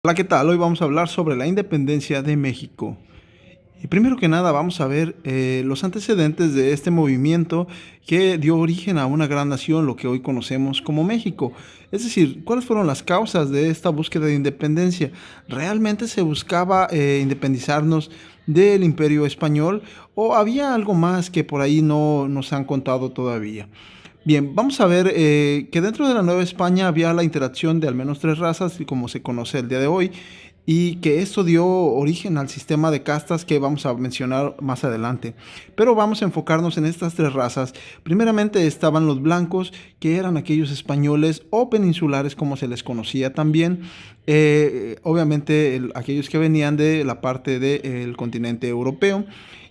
Hola, ¿qué tal? Hoy vamos a hablar sobre la independencia de México. Y primero que nada vamos a ver los antecedentes de este movimiento que dio origen a una gran nación, lo que hoy conocemos como México. Es decir, ¿cuáles fueron las causas de esta búsqueda de independencia? ¿Realmente se buscaba independizarnos del Imperio Español o había algo más que por ahí no nos han contado todavía? Bien, vamos a ver que dentro de la Nueva España había la interacción de al menos tres razas, como se conoce el día de hoy, y que esto dio origen al sistema de castas que vamos a mencionar más adelante. Pero vamos a enfocarnos en estas tres razas. Primeramente estaban los blancos, que eran aquellos españoles o peninsulares, como se les conocía también. Obviamente aquellos que venían de la parte del continente europeo.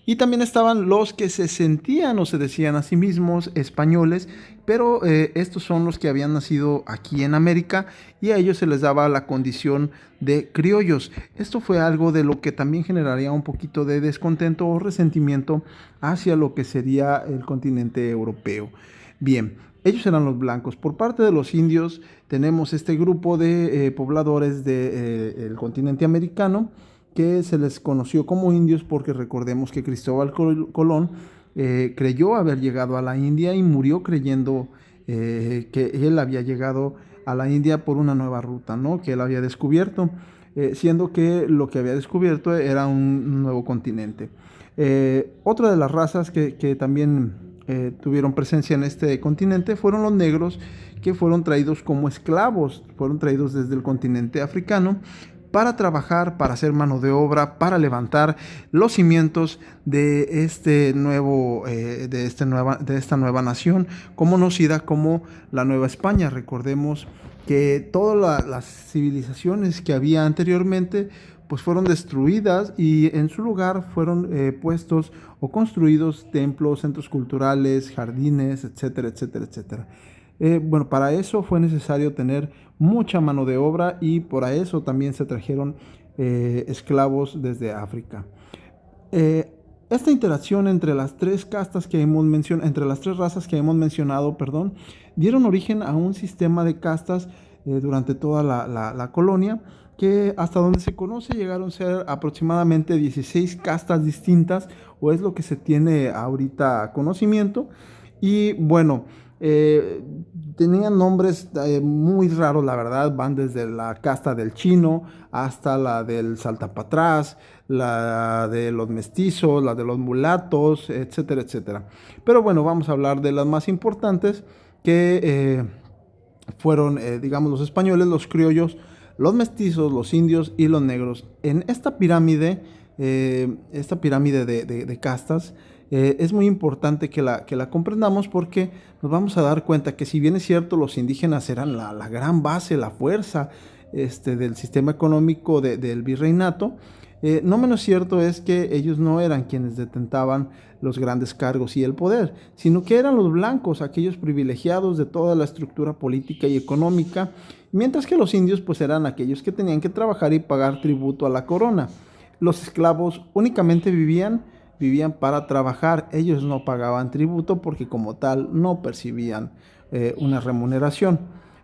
Y también estaban los que se sentían o se decían a sí mismos españoles, pero estos son los que habían nacido aquí en América y a ellos se les daba la condición de criollos. Esto fue algo de lo que también generaría un poquito de descontento o resentimiento hacia lo que sería el continente europeo. Bien, ellos eran los blancos. Por parte de los indios tenemos este grupo de pobladores del continente americano que se les conoció como indios porque recordemos que Cristóbal Colón creyó haber llegado a la India y murió creyendo que él había llegado a la India por una nueva ruta, ¿no? Que él había descubierto, siendo que lo que había descubierto era un nuevo continente. Otra de las razas que también tuvieron presencia en este continente fueron los negros, que fueron traídos como esclavos, fueron traídos desde el continente africano para trabajar, para hacer mano de obra, para levantar los cimientos de esta nueva nación, conocida como la Nueva España. Recordemos que todas las civilizaciones que había anteriormente pues fueron destruidas y en su lugar fueron puestos o construidos templos, centros culturales, jardines, etcétera, etcétera, etcétera. Bueno, para eso fue necesario tener mucha mano de obra y por eso también se trajeron esclavos desde África. Esta interacción entre las tres castas que hemos mencionado, entre las tres razas que hemos mencionado, perdón, dieron origen a un sistema de castas durante toda la colonia, que hasta donde se conoce llegaron a ser aproximadamente 16 castas distintas, o es lo que se tiene ahorita conocimiento. Y bueno, eh, tenían nombres muy raros, la verdad, van desde la casta del chino hasta la del saltapatrás, la de los mestizos, la de los mulatos, etcétera, etcétera. Pero bueno, vamos a hablar de las más importantes que fueron, digamos, los españoles, los criollos, los mestizos, los indios y los negros. En esta pirámide de castas, es muy importante que la comprendamos porque nos vamos a dar cuenta que si bien es cierto, los indígenas eran la gran base, la fuerza del sistema económico del virreinato, no menos cierto es que ellos no eran quienes detentaban los grandes cargos y el poder, sino que eran los blancos, aquellos privilegiados de toda la estructura política y económica, mientras que los indios pues eran aquellos que tenían que trabajar y pagar tributo a la corona. Los esclavos únicamente vivían para trabajar, ellos no pagaban tributo porque como tal no percibían una remuneración.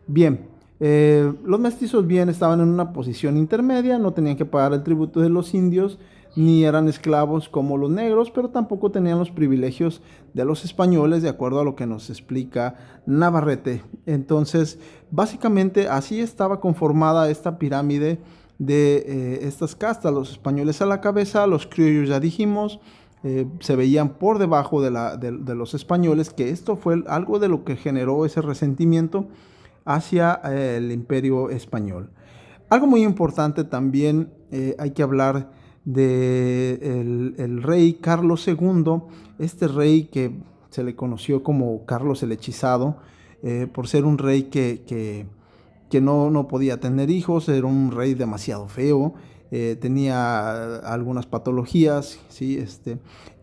Bien, los mestizos bien estaban en una posición intermedia, no tenían que pagar el tributo de los indios, ni eran esclavos como los negros, pero tampoco tenían los privilegios de los españoles, de acuerdo a lo que nos explica Navarrete. Entonces, básicamente así estaba conformada esta pirámide de estas castas, los españoles a la cabeza, los criollos ya dijimos, se veían por debajo de los españoles, que esto fue algo de lo que generó ese resentimiento hacia el imperio español. Algo muy importante también, hay que hablar de el rey Carlos segundo, este rey que se le conoció como Carlos el Hechizado, por ser un rey que no podía tener hijos, era un rey demasiado feo, tenía algunas patologías, ¿sí?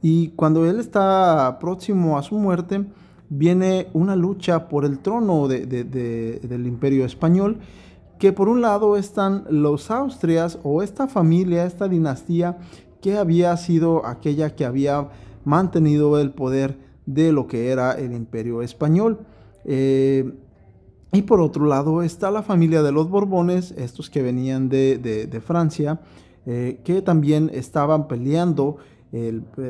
Y cuando él está próximo a su muerte, viene una lucha por el trono del imperio español, que por un lado están los Austrias o esta familia, esta dinastía que había sido aquella que había mantenido el poder de lo que era el imperio español. Y por otro lado está la familia de los Borbones, estos que venían de Francia, que también estaban peleando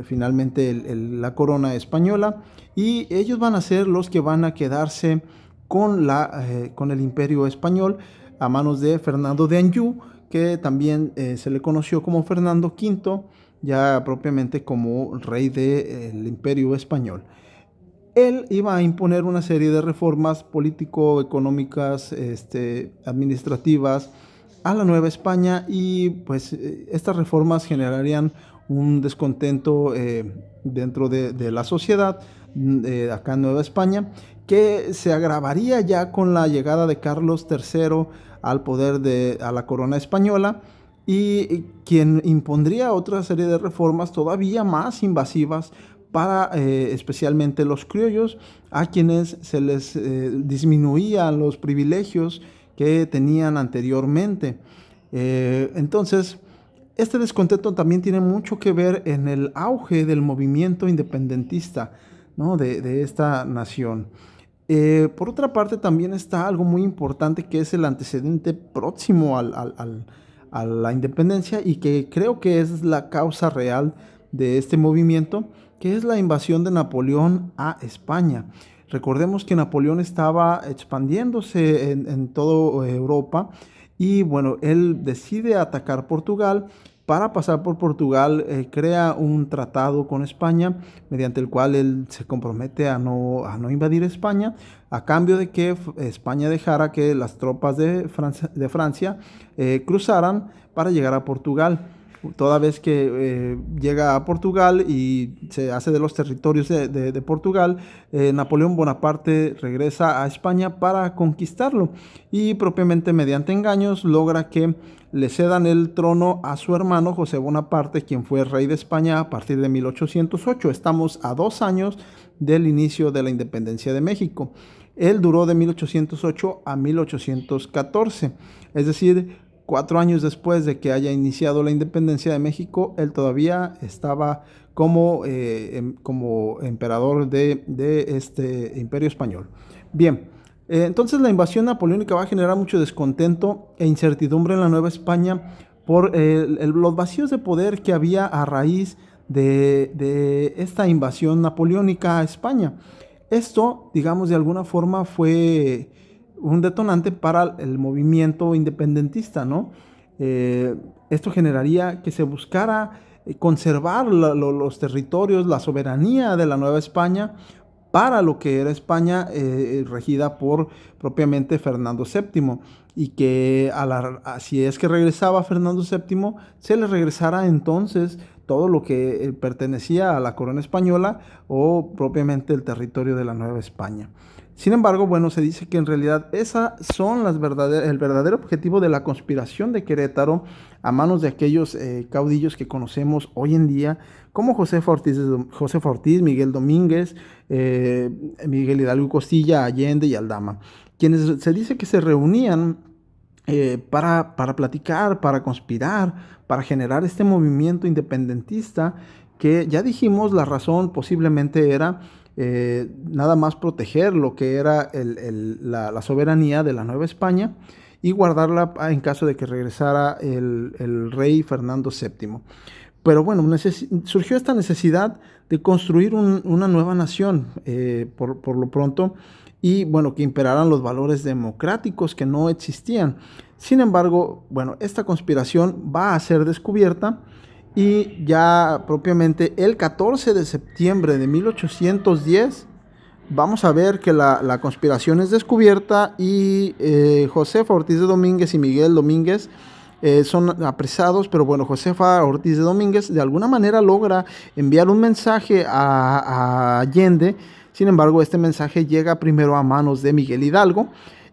finalmente la corona española, y ellos van a ser los que van a quedarse con el imperio español a manos de Fernando de Anjou, que también se le conoció como Fernando V, ya propiamente como rey del imperio español. Él iba a imponer una serie de reformas político-económicas, administrativas a la Nueva España, y pues estas reformas generarían un descontento dentro de la sociedad acá en Nueva España, que se agravaría ya con la llegada de Carlos III al poder a la corona española, y quien impondría otra serie de reformas todavía más invasivas para especialmente los criollos, a quienes se les disminuían los privilegios que tenían anteriormente. Entonces, este descontento también tiene mucho que ver en el auge del movimiento independentista, ¿no?, de esta nación. Por otra parte, también está algo muy importante, que es el antecedente próximo a la independencia, y que creo que es la causa real de este movimiento, que es la invasión de Napoleón a España. Recordemos que Napoleón estaba expandiéndose en toda Europa, y bueno, él decide atacar Portugal. Para pasar por Portugal, crea un tratado con España, mediante el cual él se compromete a no invadir España, a cambio de que España dejara que las tropas de Francia cruzaran para llegar a Portugal. Toda vez que llega a Portugal y se hace de los territorios de Portugal, Napoleón Bonaparte regresa a España para conquistarlo, y propiamente mediante engaños logra que le cedan el trono a su hermano José Bonaparte, quien fue rey de España a partir de 1808. Estamos a 2 años del inicio de la independencia de México. Él duró de 1808 a 1814, es decir, 4 años después de que haya iniciado la independencia de México. Él todavía estaba como emperador de este imperio español. Bien, entonces la invasión napoleónica va a generar mucho descontento e incertidumbre en la Nueva España por los vacíos de poder que había a raíz de esta invasión napoleónica a España. Esto, digamos, de alguna forma fue un detonante para el movimiento independentista, ¿no? Esto generaría que se buscara conservar los territorios, la soberanía de la Nueva España para lo que era España, regida por propiamente Fernando VII, y que si es que regresaba Fernando VII, se le regresara entonces todo lo que pertenecía a la corona española, o propiamente el territorio de la Nueva España. Sin embargo, bueno, se dice que en realidad esas son el verdadero objetivo de la conspiración de Querétaro a manos de aquellos caudillos que conocemos hoy en día, como Josefa Ortiz, Miguel Domínguez, Miguel Hidalgo y Costilla, Allende y Aldama, quienes se dice que se reunían para platicar, para conspirar, para generar este movimiento independentista, que ya dijimos, la razón posiblemente era nada más proteger lo que era la soberanía de la Nueva España, y guardarla en caso de que regresara el rey Fernando VII. Pero bueno, surgió esta necesidad de construir una nueva nación, por lo pronto, y bueno, que imperaran los valores democráticos que no existían. Sin embargo, bueno, esta conspiración va a ser descubierta, y ya propiamente el 14 de septiembre de 1810 vamos a ver que la conspiración es descubierta, y Josefa Ortiz de Domínguez y Miguel Domínguez son apresados. Pero bueno, Josefa Ortiz de Domínguez de alguna manera logra enviar un mensaje a Allende. Sin embargo, este mensaje llega primero a manos de Miguel Hidalgo,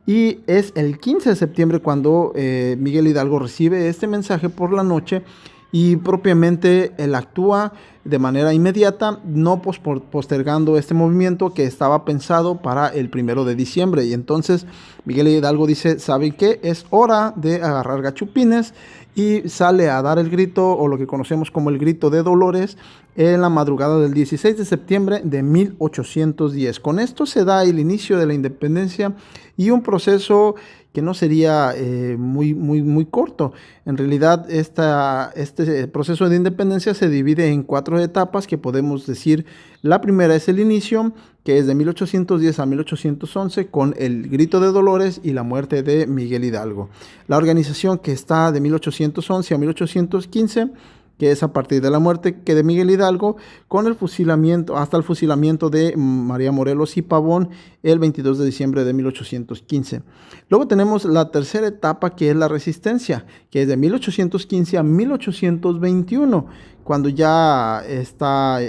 y es el 15 de septiembre cuando Miguel Hidalgo recibe este mensaje por la noche, y propiamente él actúa de manera inmediata, no postergando este movimiento que estaba pensado para el 1 de diciembre. Y entonces Miguel Hidalgo dice, ¿saben qué? Es hora de agarrar gachupines, y sale a dar el grito, o lo que conocemos como el grito de Dolores, en la madrugada del 16 de septiembre de 1810. Con esto se da el inicio de la independencia y un proceso que no sería muy corto. En realidad, este proceso de independencia se divide en 4 etapas que podemos decir. La primera es el inicio, que es de 1810 a 1811, con el grito de Dolores y la muerte de Miguel Hidalgo. La organización que está de 1811 a 1815, que es a partir de la muerte de Miguel Hidalgo, con el fusilamiento, hasta el fusilamiento de María Morelos y Pavón el 22 de diciembre de 1815. Luego tenemos la tercera etapa, que es la resistencia, que es de 1815 a 1821, cuando ya está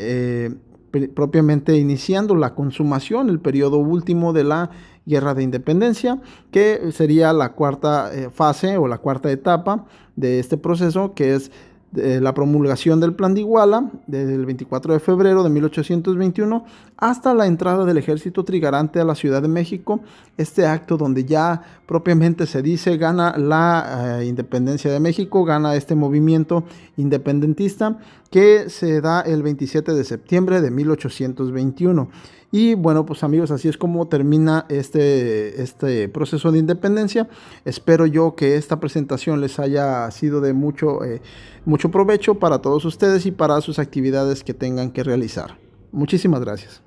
propiamente iniciando la consumación, el periodo último de la Guerra de Independencia, que sería la cuarta fase o la cuarta etapa de este proceso, que es la promulgación del Plan de Iguala desde el 24 de febrero de 1821 hasta la entrada del ejército trigarante a la Ciudad de México. Este acto donde ya propiamente se dice gana la independencia de México, gana este movimiento independentista, que se da el 27 de septiembre de 1821. Y bueno, pues amigos, así es como termina este proceso de independencia. Espero yo que esta presentación les haya sido de mucho provecho para todos ustedes y para sus actividades que tengan que realizar. Muchísimas gracias.